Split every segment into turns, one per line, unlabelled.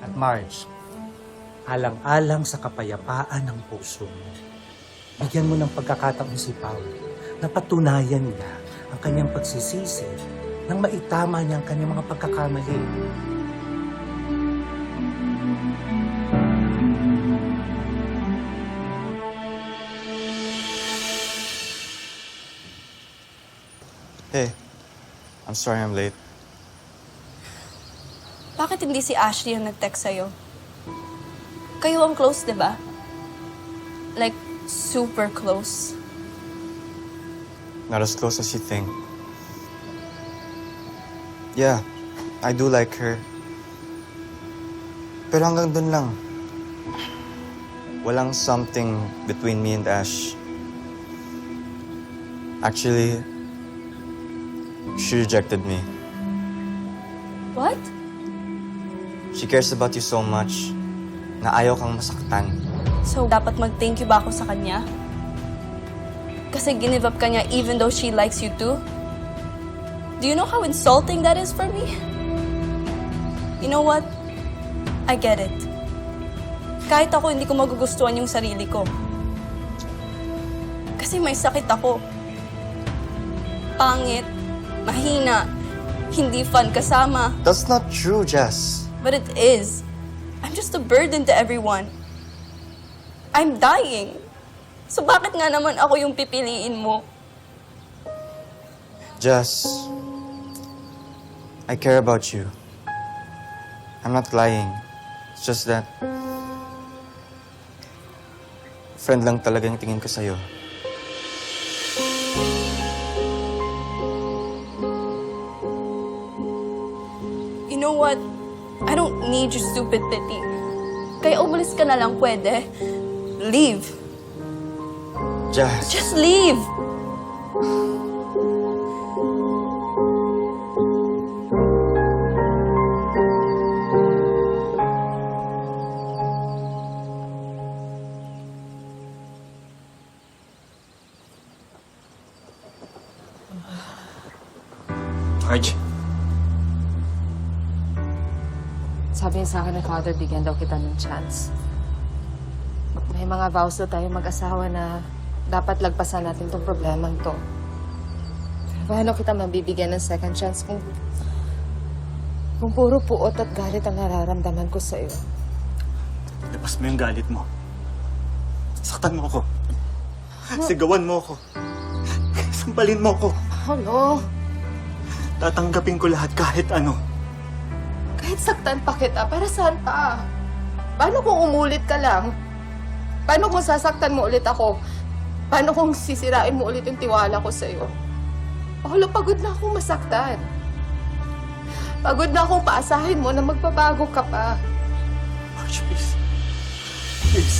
At Marge, alang-alang sa kapayapaan ng puso mo, bigyan mo ng pagkakataon si Paul na patunayan niya ang kanyang pagsisisi nang maitama niya ang kanyang mga pagkakamali.
Hey, I'm sorry I'm late.
Bakit hindi si Ashley ang nag-text sa'yo? Kayo ang close, di ba? Like, super close.
Not as close as you think. Yeah, I do like her. Pero hanggang dun lang. Walang something between me and Ash. Actually, she rejected me.
What?
She cares about you so much na ayaw kang masaktan.
So, dapat mag-thank you ba ako sa kanya? Kasi give up ka niya even though she likes you too? Do you know how insulting that is for me? You know what? I get it. Kahit ako, hindi ko magugustuhan yung sarili ko. Kasi may sakit ako. Pangit, mahina, hindi fun kasama.
That's not true, Jess.
But it is. I'm just a burden to everyone. I'm dying. So bakit nga naman ako yung pipiliin mo?
Jess, I care about you. I'm not lying. It's just that friend lang talaga yung tingin ko sa'yo.
You know what? I don't need your stupid pity. Kaya umalis ka na lang pwede. Leave.
Jess.
Just leave.
Marge,
Sabi niya sa akin ng father, bigyan daw kita ng chance. May mga vows daw tayo mag-asawa na dapat lagpasan natin tong problemang to. Pero paano kita mabibigyan ng second chance kung puro puot at galit ang nararamdaman ko sa'yo?
labas mo yung galit mo. Saktan mo ako. Sigawan mo ako. Sampalin mo ako.
Ano?
Tatanggapin ko lahat kahit ano.
Kahit saktan pa kita, para saan pa? Paano kung umulit ka lang? Paano kung sasaktan mo ulit ako? Paano kung sisirain mo ulit yung tiwala ko sa'yo? Paolo, pagod na akong masaktan. Pagod na akong paasahin mo na magbabago ka pa.
Marge, please. Please.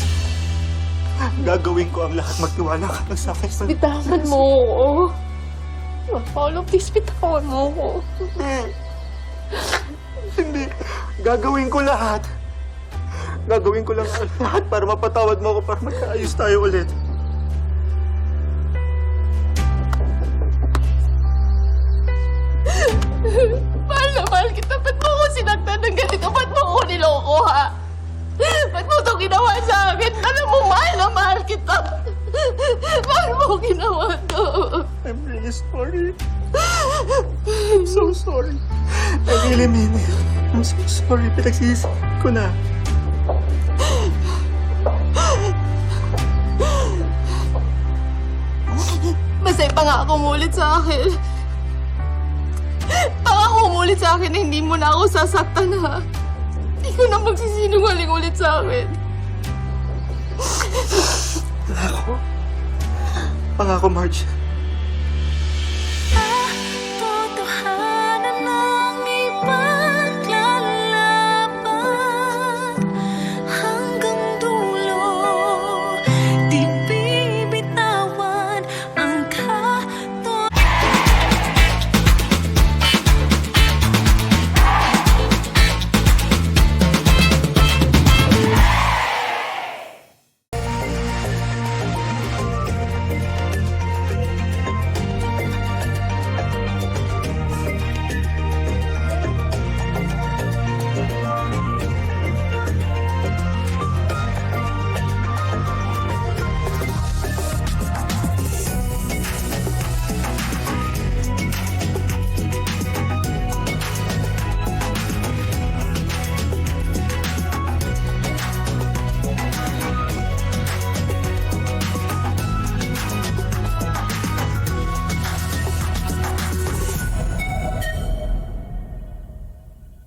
Gagawin ko ang lahat. Magtiwala ka lang sa akin.
Bitawan mo ako. Paolo, please, bitawan mo ako.
Hindi. Gagawin ko lahat. Gagawin ko lang lahat para mapatawad mo ako, para magkaayos tayo ulit.
Mahal na mahal kita. Ba't mo ako sinaktan ng ganito? Ba't mo ako niloko, ha? Ba't mo ito ginawa sa akin? Alam mo, mahal na mahal kita. Bakit mo ako ginawa to?
I'm really sorry. I'm so sorry. I really mean it. I'm so sorry. Pinagsisisi ko na.
Masay pangako mo ulit sa akin. Pangako mo ulit sa akin na hindi mo na ako sasaktan, ha? Hindi ko na magsisinungaling ulit sa akin.
Pangako. Pangako, Marge.